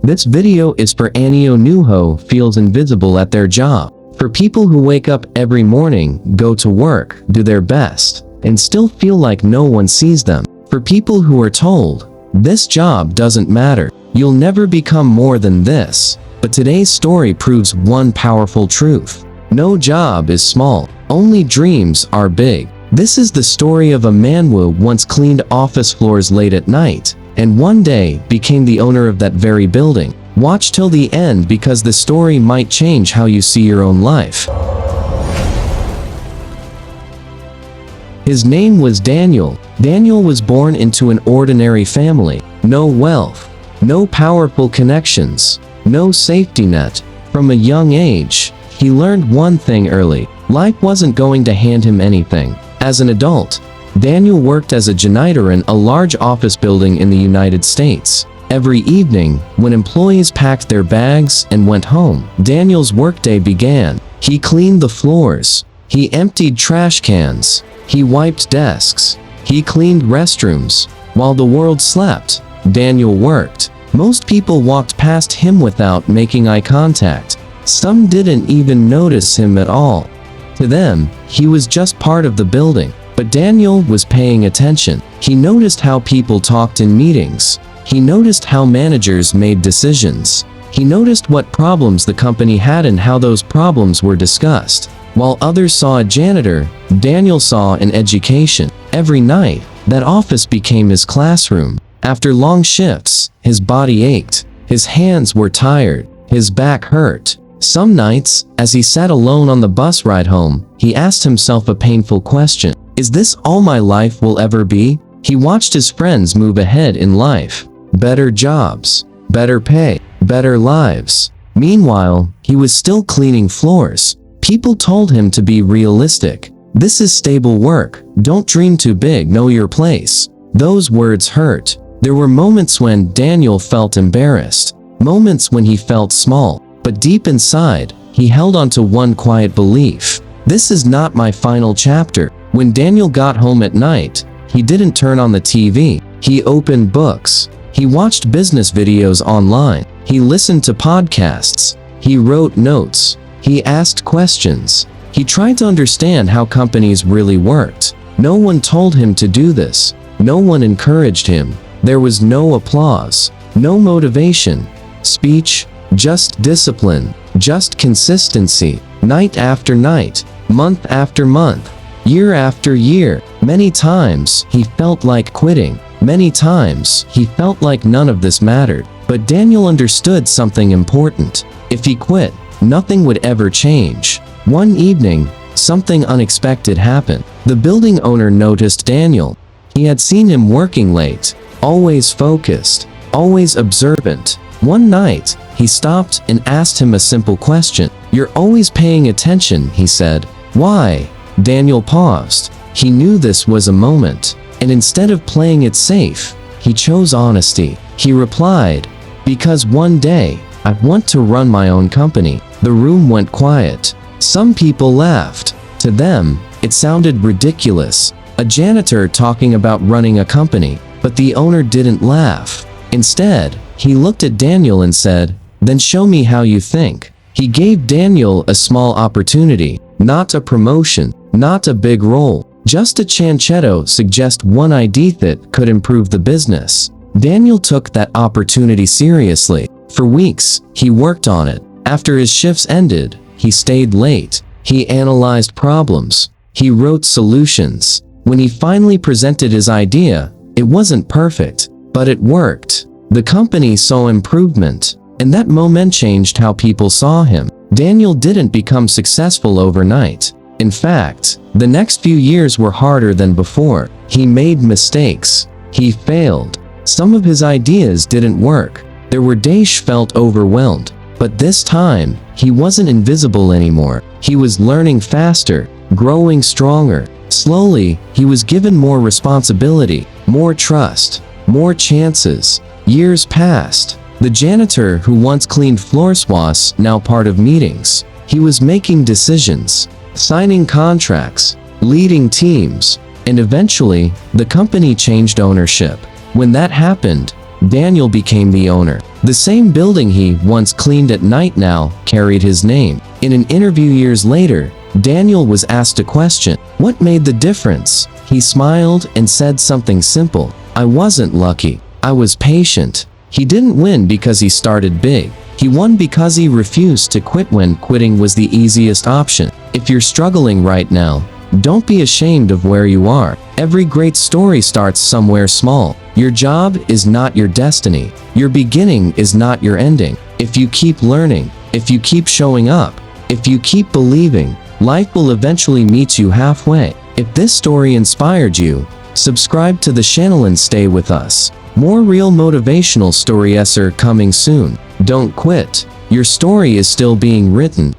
This video is for Anio Nuho feels invisible at their job. For people who wake up every morning, go to work, do their best, and still feel like no one sees them. For people who are told, this job doesn't matter, you'll never become more than this. But today's story proves one powerful truth. No job is small, only dreams are big. This is the story of a man who once cleaned office floors late at night, and one day became the owner of that very building. Watch till the end because the story might change how you see your own life. His name was Daniel. Daniel was born into an ordinary family. No wealth, no powerful connections, no safety net. From a young age, he learned one thing early: life wasn't going to hand him anything. As an adult, Daniel worked as a janitor in a large office building in the United States. Every evening, when employees packed their bags and went home, Daniel's workday began. He cleaned the floors, he emptied trash cans, he wiped desks, he cleaned restrooms. While the world slept, Daniel worked. Most people walked past him without making eye contact. Some didn't even notice him at all. To them, he was just part of the building. But Daniel was paying attention. He noticed how people talked in meetings. He noticed how managers made decisions. He noticed what problems the company had and how those problems were discussed. While others saw a janitor, Daniel saw an education. Every night, that office became his classroom. After long shifts, his body ached. His hands were tired. His back hurt. Some nights, as he sat alone on the bus ride home, he asked himself a painful question. Is this all my life will ever be? He watched his friends move ahead in life. Better jobs, better pay, better lives. Meanwhile, he was still cleaning floors. People told him to be realistic. This is stable work. Don't dream too big, know your place. Those words hurt. There were moments when Daniel felt embarrassed. Moments when he felt small. But deep inside, he held on to one quiet belief. This is not my final chapter. When Daniel got home at night, he didn't turn on the TV. He opened books. He watched business videos online. He listened to podcasts. He wrote notes. He asked questions. He tried to understand how companies really worked. No one told him to do this. No one encouraged him. There was no applause, no motivation, speech, just discipline, just consistency. Night after night, month after month, year after year. Many times he felt like quitting. Many times he felt like none of this mattered. But Daniel understood something important. If he quit, nothing would ever change. One evening, something unexpected happened. The building owner noticed Daniel. He had seen him working late, always focused, always observant. One night, he stopped and asked him a simple question. "You're always paying attention," he said. "Why?" Daniel paused. He knew this was a moment, and instead of playing it safe, he chose honesty. He replied, "Because one day, I want to run my own company." The room went quiet. Some people laughed. To them, it sounded ridiculous. A janitor talking about running a company. But the owner didn't laugh. Instead, he looked at Daniel and said, "Then show me how you think." He gave Daniel a small opportunity, not a promotion, not a big role, just a chance to suggest one idea that could improve the business. Daniel took that opportunity seriously. For weeks, he worked on it. After his shifts ended, he stayed late. He analyzed problems. He wrote solutions. When he finally presented his idea, it wasn't perfect, but it worked. The company saw improvement, and that moment changed how people saw him. Daniel didn't become successful overnight. In fact, the next few years were harder than before. He made mistakes. He failed. Some of his ideas didn't work. There were days he felt overwhelmed. But this time, he wasn't invisible anymore. He was learning faster, growing stronger. Slowly, he was given more responsibility, more trust, more chances. Years passed. The janitor who once cleaned floors was now part of meetings. He was making decisions, signing contracts, leading teams, and eventually, the company changed ownership. When that happened, Daniel became the owner. The same building he once cleaned at night now carried his name. In an interview years later, Daniel was asked a question: "What made the difference?" He smiled and said something simple: "I wasn't lucky. I was patient." He didn't win because he started big. He won because he refused to quit when quitting was the easiest option. If you're struggling right now, don't be ashamed of where you are. Every great story starts somewhere small. Your job is not your destiny. Your beginning is not your ending. If you keep learning, if you keep showing up, if you keep believing, life will eventually meet you halfway. If this story inspired you, subscribe to the channel and stay with us. More real motivational stories are coming soon. Don't quit. Your story is still being written.